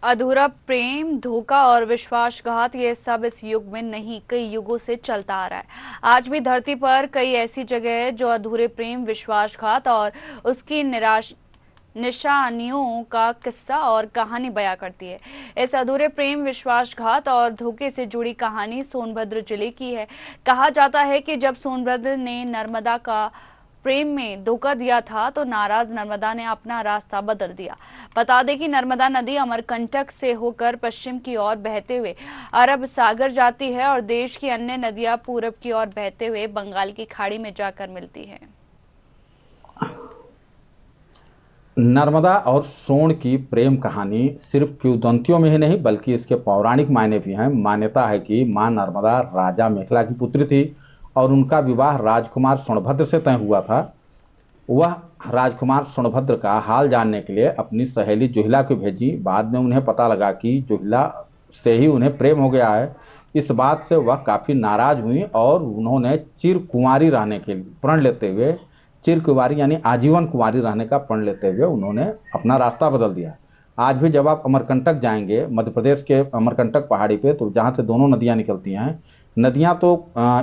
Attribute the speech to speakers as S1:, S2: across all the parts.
S1: अधूरा प्रेम, धोखा और विश्वासघात, ये सब इस युग में नहीं, कई युगों से चलता आ रहा है। आज भी धरती पर कई ऐसी जगह है जो अधूरे प्रेम, विश्वासघात और उसकी निशानियों का किस्सा और कहानी बयां करती है। इस अधूरे प्रेम, विश्वासघात और धोखे से जुड़ी कहानी सोनभद्र जिले की है। कहा जाता है कि जब सोनभद्र ने नर्मदा का प्रेम में धोखा दिया था तो नाराज नर्मदा ने अपना रास्ता बदल दिया। बता दें कि नर्मदा नदी अमरकंटक से होकर पश्चिम की ओर बहते हुए अरब सागर जाती है और देश की अन्य नदियां पूरब की ओर बहते हुए बंगाल की खाड़ी में जाकर मिलती हैं।
S2: नर्मदा और सोन की प्रेम कहानी सिर्फ किंवदंतियों में ही नहीं बल्कि इसके पौराणिक मायने भी हैं। मान्यता है कि मां नर्मदा राजा मेखला की पुत्री थी और उनका विवाह राजकुमार सोनभद्र से तय हुआ था। वह राजकुमार सोनभद्र का हाल जानने के लिए अपनी सहेली जोहिला को भेजी। बाद में उन्हें पता लगा कि जोहिला से ही उन्हें प्रेम हो गया है। इस बात से वह काफी नाराज हुई और उन्होंने चिर कुंवारी रहने के प्रण लेते हुए चिर कुंवारी यानी आजीवन कुंवारी रहने का प्रण लेते हुए उन्होंने अपना रास्ता बदल दिया। आज भी जब आप अमरकंटक जाएंगे, मध्य प्रदेश के अमरकंटक पहाड़ी पे, तो जहाँ से दोनों नदियाँ निकलती हैं, नदियाँ तो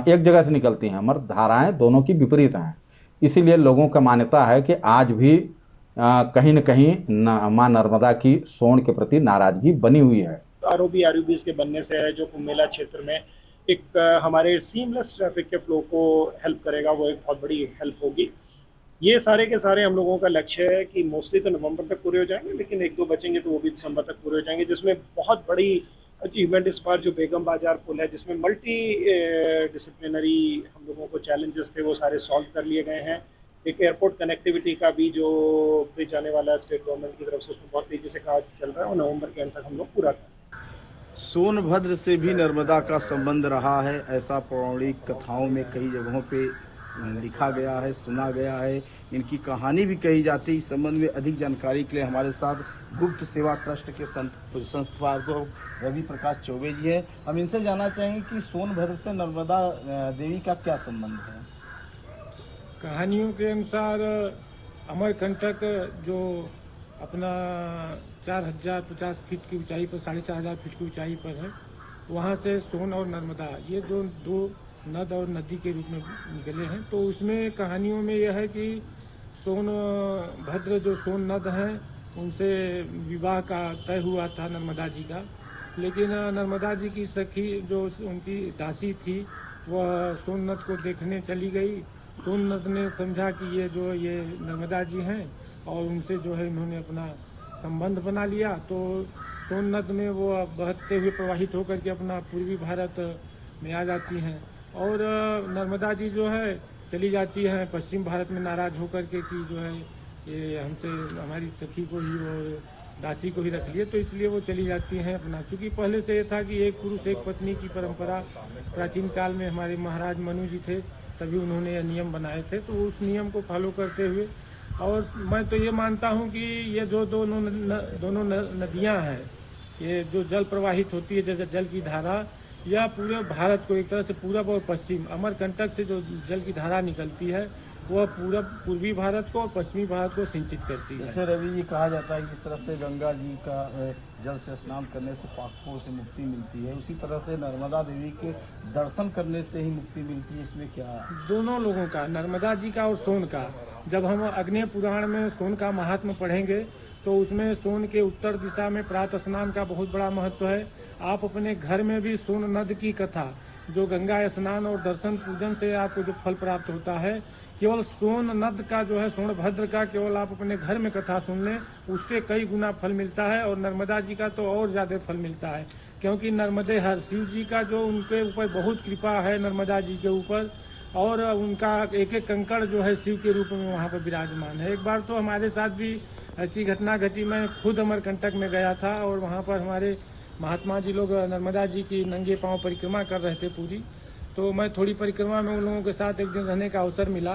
S2: एक जगह से निकलती हैं मगर धाराएं दोनों की विपरीत हैं। इसीलिए लोगों का मान्यता है कि आज भी कहीं न कहीं मां नर्मदा की सोन के प्रति नाराजगी बनी हुई है।
S3: आरओबी आरयूबीज के बनने से है जो कुंभ मेला क्षेत्र में एक हमारे सीमलेस ट्रैफिक के फ्लो को हेल्प करेगा, वो एक बहुत बड़ी हेल्प होगी। ये सारे के सारे हम लोगों का लक्ष्य है कि मोस्टली तो नवंबर तक पूरे हो जाएंगे, लेकिन एक दो बचेंगे तो वो भी दिसंबर तक पूरे हो जाएंगे, जिसमें बहुत बड़ी अचीवमेंट इस बार जो बेगम बाजार पुल है, जिसमें मल्टी डिसिप्लिनरी हम लोगों को चैलेंजेस थे वो सारे सॉल्व कर लिए गए हैं। एक एयरपोर्ट कनेक्टिविटी का भी जो ब्रिज आने वाला है स्टेट गवर्नमेंट की तरफ से, उसमें बहुत तेजी से काम चल रहा है और नवंबर के अंत तक हम लोग पूरा करें।
S4: सोनभद्र से भी नर्मदा का संबंध रहा है, ऐसा पौराणिक कथाओं में कई जगहों पे लिखा गया है, सुना गया है, इनकी कहानी भी कही जाती है। इस संबंध में अधिक जानकारी के लिए हमारे साथ गुप्त सेवा ट्रस्ट के संस्थापक रवि प्रकाश चौबे जी हैं। हम इनसे जानना चाहेंगे कि सोनभद्र से नर्मदा देवी का क्या संबंध है।
S5: कहानियों के अनुसार अमरकंटक जो अपना 4050 फीट की ऊंचाई पर, 4500 फीट की ऊंचाई पर है, वहाँ से सोन और नर्मदा ये जो दो नद और नदी के रूप में निकले हैं। तो उसमें कहानियों में यह है कि सोनभद्र जो सोन नद हैं उनसे विवाह का तय हुआ था नर्मदा जी का, लेकिन नर्मदा जी की सखी जो उनकी दासी थी वह सोन नद को देखने चली गई। सोन नद ने समझा कि ये नर्मदा जी हैं और उनसे जो है इन्होंने अपना संबंध बना लिया। तो सोन नद में वो बहते हुए प्रवाहित होकर के अपना पूर्वी भारत में आ जाती हैं और नर्मदा जी जो है चली जाती हैं पश्चिम भारत में, नाराज होकर के कि जो है ये हमसे हमारी सखी को ही वो दासी को ही रख लिए, तो इसलिए वो चली जाती हैं अपना। क्योंकि पहले से ये था कि एक पुरुष एक पत्नी की परंपरा प्राचीन काल में हमारे महाराज मनु जी थे, तभी उन्होंने यह नियम बनाए थे। तो उस नियम को फॉलो करते हुए, और मैं तो ये मानता हूँ कि ये जो दोनों नदियाँ हैं, ये जो जल प्रवाहित होती है जैसे जल की धारा, या पूरे भारत को एक तरह से पूरब और पश्चिम, अमरकंटक से जो जल की धारा निकलती है वह पूर्वी भारत को और पश्चिमी भारत को सिंचित करती है।
S4: जैसे रवि जी कहा जाता है जिस तरह से गंगा जी का जल से स्नान करने से पापों से मुक्ति मिलती है, उसी तरह से नर्मदा देवी के दर्शन करने से ही मुक्ति मिलती है। इसमें क्या है?
S5: दोनों लोगों का, नर्मदा जी का और सोन का, जब हम अग्नेय पुराण में सोन का महात्म्य पढ़ेंगे तो उसमें सोन के उत्तर दिशा में प्रातः स्नान का बहुत बड़ा महत्व है। आप अपने घर में भी सोन नद की कथा, जो गंगा स्नान और दर्शन पूजन से आपको जो फल प्राप्त होता है, केवल सोन नद का जो है, सोनभद्र का केवल आप अपने घर में कथा सुन लें, उससे कई गुना फल मिलता है। और नर्मदा जी का तो और ज्यादा फल मिलता है, क्योंकि नर्मदे हर शिव जी का जो उनके ऊपर बहुत कृपा है नर्मदा जी के ऊपर, और उनका एक एक कंकड़ जो है शिव के रूप में वहाँ पर विराजमान है। एक बार तो हमारे साथ भी ऐसी घटना घटी, मैं खुद अमरकंटक में गया था और वहाँ पर हमारे महात्मा जी लोग नर्मदा जी की नंगे पांव परिक्रमा कर रहे थे पूरी। तो मैं थोड़ी परिक्रमा में उन लोगों के साथ एक दिन रहने का अवसर मिला।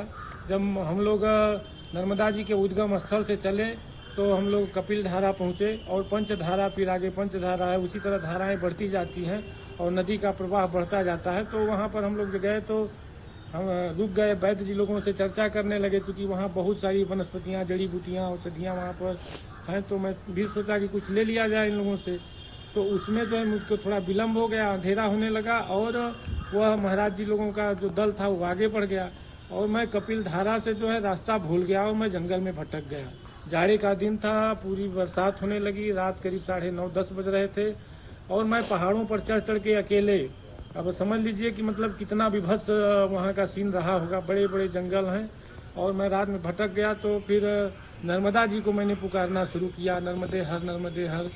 S5: जब हम लोग नर्मदा जी के उद्गम स्थल से चले तो हम लोग कपिल धारा पहुँचे और पंचधारा, फिर आगे पंचधारा है, उसी तरह धाराएं बढ़ती जाती हैं और नदी का प्रवाह बढ़ता जाता है। तो वहाँ पर हम लोग गए तो हम रुक गए, वैद्य जी लोगों से चर्चा करने लगे, क्योंकि वहाँ बहुत सारी वनस्पतियाँ, जड़ी बूटियाँ, औषधियाँ वहाँ पर है, तो मैं भी सोचा कि कुछ ले लिया जाए इन लोगों से। तो उसमें जो है मुझको थोड़ा विलम्ब हो गया, अंधेरा होने लगा और वह महाराज जी लोगों का जो दल था वो आगे बढ़ गया और मैं कपिल धारा से जो है रास्ता भूल गया और मैं जंगल में भटक गया। जाड़े का दिन था, पूरी बरसात होने लगी, रात करीब 9:30-10 बज रहे थे और मैं पहाड़ों पर चढ़ चढ़ के अकेले, अब समझ लीजिए कि मतलब कितना विभत्स वहाँ का सीन रहा होगा, बड़े बड़े जंगल हैं और मैं रात में भटक गया। तो फिर नर्मदा जी को मैंने पुकारना शुरू किया, नर्मदे हर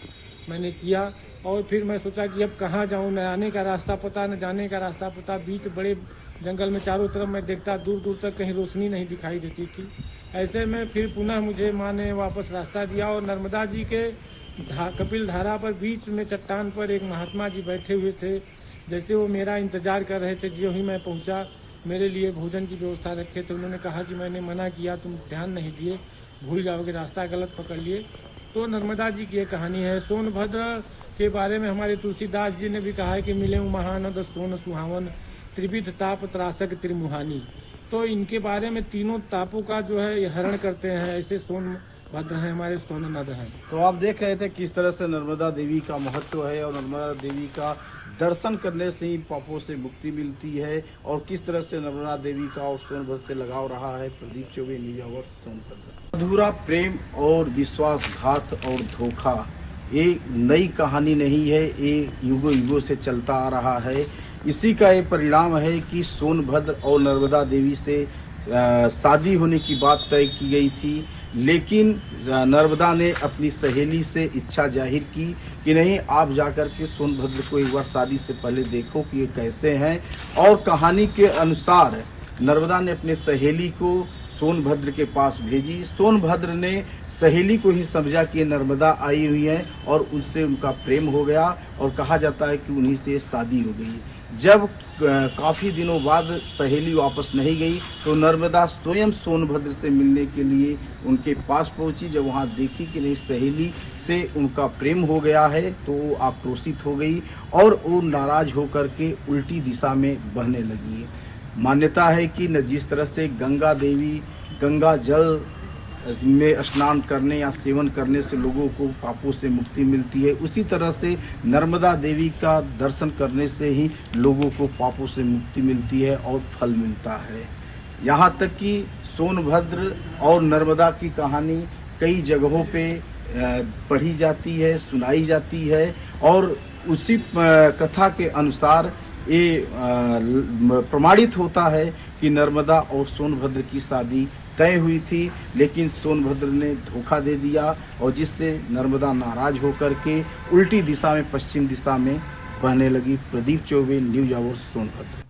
S5: मैंने किया और फिर मैं सोचा कि अब कहाँ जाऊँ, न आने का रास्ता पता न जाने का रास्ता पता। बीच बड़े जंगल में चारों तरफ मैं देखता, दूर दूर तक कहीं रोशनी नहीं दिखाई देती थी। ऐसे में फिर पुनः मुझे माँ ने वापस रास्ता दिया और नर्मदा जी के कपिल धारा पर बीच में चट्टान पर एक महात्मा जी बैठे हुए थे। जैसे वो मेरा इंतजार कर रहे थे, जो ही मैं पहुंचा मेरे लिए भोजन की व्यवस्था रखे थे। उन्होंने कहा कि मैंने मना किया, तुम ध्यान नहीं दिए, भूल जाओगे, रास्ता गलत पकड़ लिए। तो नर्मदा जी की ये कहानी है। सोनभद्र के बारे में हमारे तुलसीदास जी ने भी कहा है कि मिले महानद सोन सुहावन, त्रिविध ताप त्रासक त्रिमुहानी। तो इनके बारे में तीनों तापों का जो है ये हरण करते हैं, ऐसे सोनभद्र हैं हमारे, सोन नद हैं।
S4: तो आप देख रहे थे किस तरह से नर्मदा देवी का महत्व है और नर्मदा देवी का दर्शन करने से ही पापों से मुक्ति मिलती है और किस तरह से नर्मदा देवी का और सोनभद्र से लगाव रहा है। Pradeep Choubey, news hour, Sonbhadra. अधूरा प्रेम और विश्वासघात और धोखा ये नई कहानी नहीं है, ये युगों युगों से चलता आ रहा है। इसी का ये परिणाम है कि सोनभद्र और नर्मदा देवी से शादी होने की बात तय की गई थी, लेकिन नर्मदा ने अपनी सहेली से इच्छा जाहिर की कि नहीं, आप जाकर के सोनभद्र को एक बार शादी से पहले देखो कि ये कैसे हैं। और कहानी के अनुसार नर्मदा ने अपने सहेली को सोनभद्र के पास भेजी। सोनभद्र ने सहेली को ही समझा कि नर्मदा आई हुई है और उनसे उनका प्रेम हो गया और कहा जाता है कि उन्हीं से शादी हो गई। जब काफ़ी दिनों बाद सहेली वापस नहीं गई तो नर्मदा स्वयं सोनभद्र से मिलने के लिए उनके पास पहुंची। जब वहां देखी कि नहीं, सहेली से उनका प्रेम हो गया है, तो वो आक्रोशित हो गई और वो नाराज होकर के उल्टी दिशा में बहने लगी। मान्यता है कि न जिस तरह से गंगा देवी गंगा जल में स्नान करने या सेवन करने से लोगों को पापों से मुक्ति मिलती है, उसी तरह से नर्मदा देवी का दर्शन करने से ही लोगों को पापों से मुक्ति मिलती है और फल मिलता है। यहाँ तक कि सोनभद्र और नर्मदा की कहानी कई जगहों पे पढ़ी जाती है, सुनाई जाती है और उसी कथा के अनुसार ये प्रमाणित होता है कि नर्मदा और सोनभद्र की शादी तय हुई थी, लेकिन सोनभद्र ने धोखा दे दिया और जिससे नर्मदा नाराज होकर के उल्टी दिशा में, पश्चिम दिशा में बहने लगी। Pradeep Choubey, news hour, Sonbhadra.